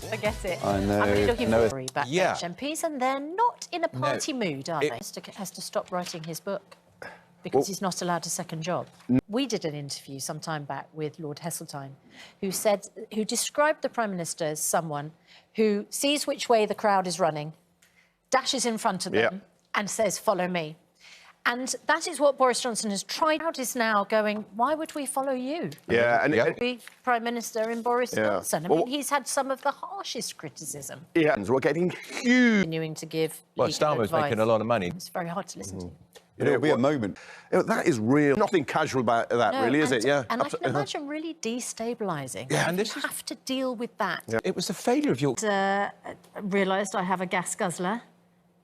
Forget it. I know. I'm really looking forward to backbench MPs, and they're not in a party mood, are they? He has to stop writing his book because he's not allowed a second job. We did an interview some time back with Lord Heseltine, who described the Prime Minister as someone who sees which way the crowd is running, dashes in front of them and says, "Follow me." And that is what Boris Johnson has tried out, is now going, why would we follow you? Yeah, and be Prime Minister in Boris Johnson. I mean, he's had some of the harshest criticism. Yeah, and we're getting huge. Continuing to give Well, Starmer's making a lot of money. It's very hard to listen to. It'll be a moment. That is real. Nothing casual about that, really, is it? Yeah. And I can imagine really destabilising. Yeah, and you have to deal with that. Yeah. It was the failure of your... I realised I have a gas guzzler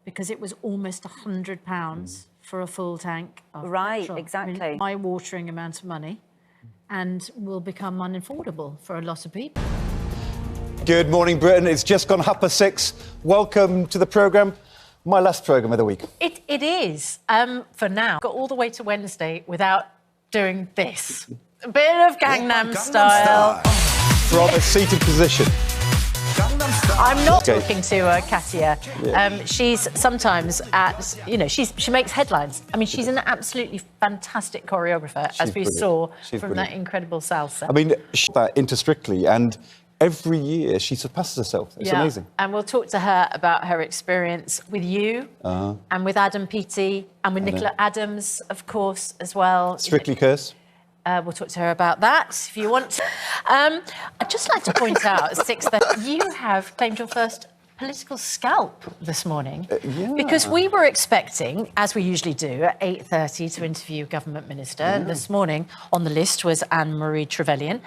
because it was almost £100 for a full tank of petrol. Exactly. I mean, eye-watering amount of money, and will become unaffordable for a lot of people. Good morning, Britain. It's just gone 6:30. Welcome to the programme. My last programme of the week. It is, for now. Got all the way to Wednesday without doing this. A bit of Gangnam Style. From a seated position. I'm not talking to Katia. She's sometimes she makes headlines. I mean, she's an absolutely fantastic choreographer, as we saw from that incredible salsa. I mean, that into Strictly, and every year she surpasses herself. It's amazing. And we'll talk to her about her experience with you and with Adam Peaty and with Nicola Adams, of course, as well. Strictly Curse. We'll talk to her about that if you want. I'd just like to point out at 6 that you have claimed your first political scalp this morning. Because we were expecting, as we usually do, at 8:30 to interview a government minister. And this morning on the list was Anne-Marie Trevelyan.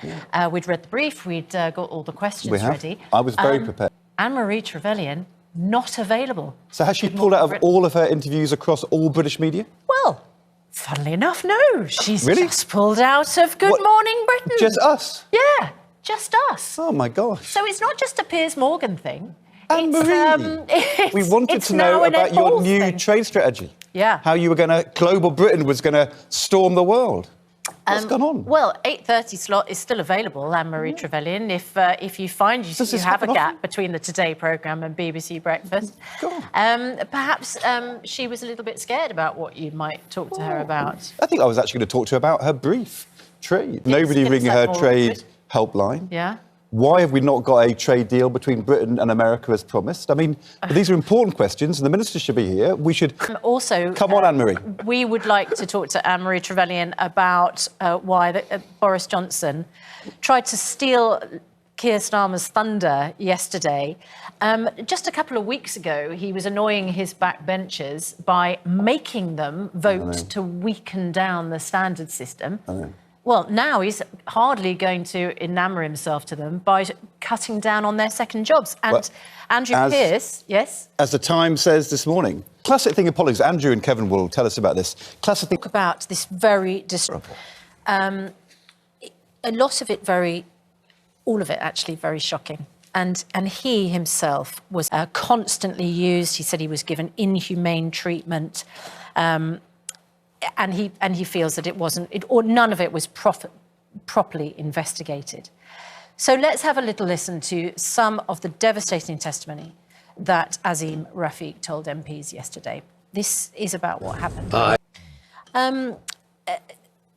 We'd read the brief, we'd got all the questions ready. I was very prepared. Anne-Marie Trevelyan, not available. So has she pulled out of all of her interviews across all British media? Well, funnily enough, no. She's just pulled out of Good Morning Britain. Just us? Yeah, just us. Oh, my gosh. So it's not just a Piers Morgan thing. Anne-Marie, we wanted to know about your new trade strategy. Yeah. How you were going to... Global Britain was going to storm the world. What's gone on? Well, 8:30 slot is still available, Anne-Marie Trevelyan, if you find you have a gap between the Today programme and BBC Breakfast. Perhaps she was a little bit scared about what you might talk to her about. I think I was actually going to talk to her about her brief trade. Nobody ringing her trade helpline. Yeah. Why have we not got a trade deal between Britain and America as promised? I mean, these are important questions, and the minister should be here. We should... Also... Come on, Anne-Marie. We would like to talk to Anne-Marie Trevelyan about why Boris Johnson tried to steal Keir Starmer's thunder yesterday. Just a couple of weeks ago, he was annoying his backbenchers by making them vote to weaken down the standard system. Well, now he's hardly going to enamour himself to them by cutting down on their second jobs. And Andrew Pearce, yes? As the Times says this morning. Classic thing in politics. Andrew and Kevin will tell us about this. Classic thing... About this very... a lot of it all of it actually very shocking. And he himself was constantly used. He said he was given inhumane treatment. And he feels that it wasn't, or none of it was properly investigated. So let's have a little listen to some of the devastating testimony that Azim Rafiq told MPs yesterday. This is about what happened.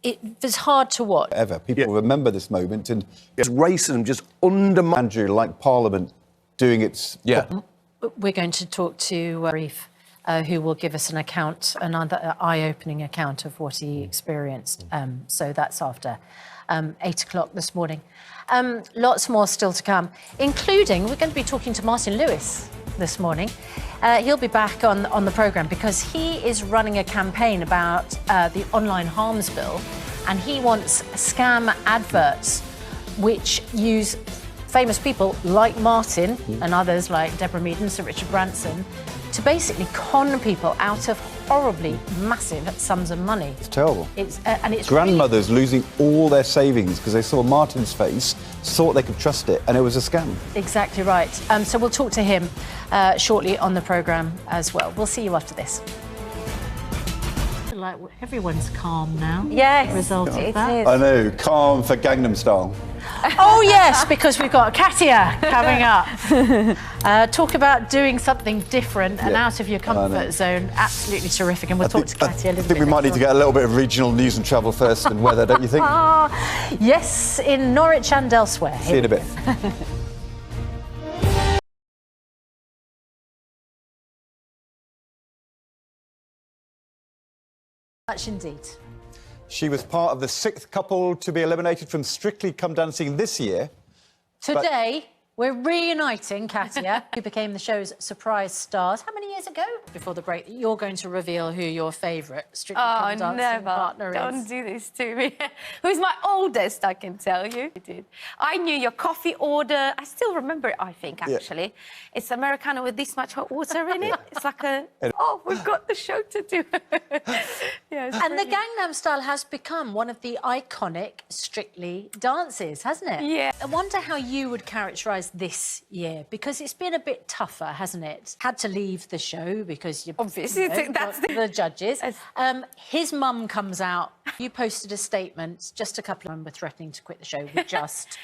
It was hard to watch. People remember this moment, and it's racism just undermined. Andrew, like Parliament doing its... We're going to talk to Reef. Who will give us another eye-opening account of what he experienced. So that's after 8 o'clock this morning. Lots more still to come, including we're going to be talking to Martin Lewis this morning. He'll be back on the programme because he is running a campaign about the online harms bill, and he wants scam adverts which use famous people like Martin and others like Deborah Mead and Sir Richard Branson to basically con people out of horribly massive sums of money. It's terrible. It's grandmothers losing all their savings because they saw Martin's face, thought they could trust it, and it was a scam. Exactly right. So we'll talk to him shortly on the programme as well. We'll see you after this. like everyone's calm now. Yes, Result of it that. is. I know, calm for Gangnam Style. Oh yes, because we've got Katia coming up. Talk about doing something different and out of your comfort zone. Absolutely terrific, and we'll talk to Katia a little bit. I think we might need to get a little bit of regional news and travel first and weather, don't you think? Yes, in Norwich and elsewhere. See you in a bit. Much indeed. She was part of the 6th couple to be eliminated from Strictly Come Dancing this year. Today, we're reuniting Katia, who became the show's surprise stars. How many years ago? Before the break, you're going to reveal who your favourite Strictly Come Dancing partner is. Don't do this to me. Who's my oldest, I can tell you. I knew your coffee order. I still remember it, I think, actually. It's Americano with this much hot water in it. It's like a, oh, we've got the show to do. And the Gangnam Style has become one of the iconic Strictly dances, hasn't it? Yeah. I wonder how you would characterise this year, because it's been a bit tougher, hasn't it? Had to leave the show because you Obviously, that's the judges. Yes. His mum comes out. You posted a statement. Just a couple of them were threatening to quit the show. We just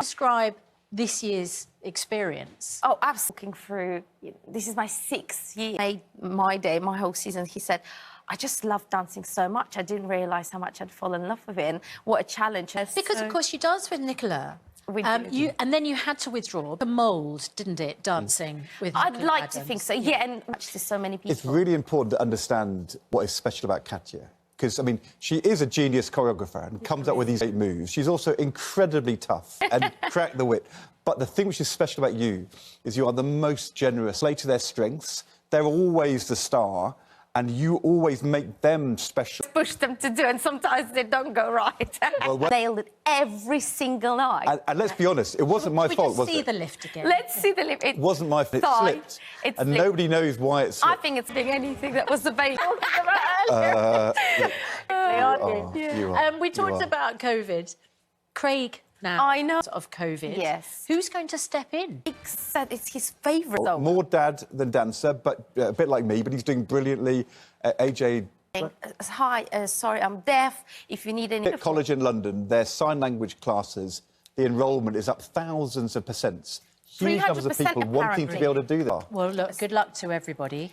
describe this year's experience. Oh, I'm looking through. This is my 6th year. Made my day, my whole season. He said, I just love dancing so much. I didn't realise how much I'd fall in love with it, and what a challenge. Because, of course, you danced with Nicola. We did. And then you had to withdraw. The mould, didn't it, dancing with I'd Nicola like Adams. to think so, yeah, and much to so many people. It's really important to understand what is special about Katia. Because, I mean, she is a genius choreographer and comes up with these great moves. She's also incredibly tough and crack the whip. But the thing which is special about you is you are the most generous. Play to their strengths. They're always the star. And you always make them special. Push them to do, and sometimes they don't go right. Well, Nailed it every single night. And let's be honest, it wasn't my fault, was Let's see it? the lift again. Let's see the lift. It wasn't my fault. It slipped. It and slipped. nobody knows why it I slipped. think it's being anything that was available. We talked about COVID. Craig now. I know. Of COVID. Yes. Who's going to step in? He said it's his favourite. Though. More dad than dancer, but a bit like me, but he's doing brilliantly. AJ... Hi, sorry, I'm deaf. If you need any... At college in London, their sign language classes, the enrolment is up thousands of percent. Huge numbers of people wanting to be able to do that. Well, look, good luck to everybody.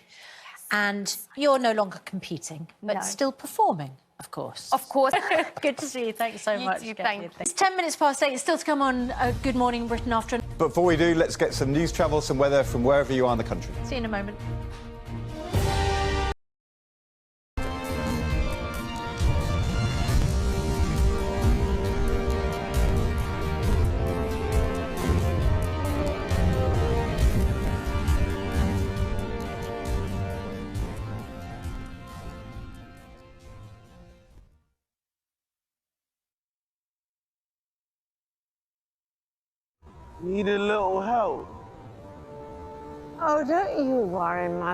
And you're no longer competing, but still performing, of course. Of course. Good to see you. Thanks so much. Too, thank you. It's 10 minutes past 8. It's still to come on Good Morning Britain after. But before we do, let's get some news, travel, some weather from wherever you are in the country. See you in a moment. Need a little help. Oh, don't you worry, my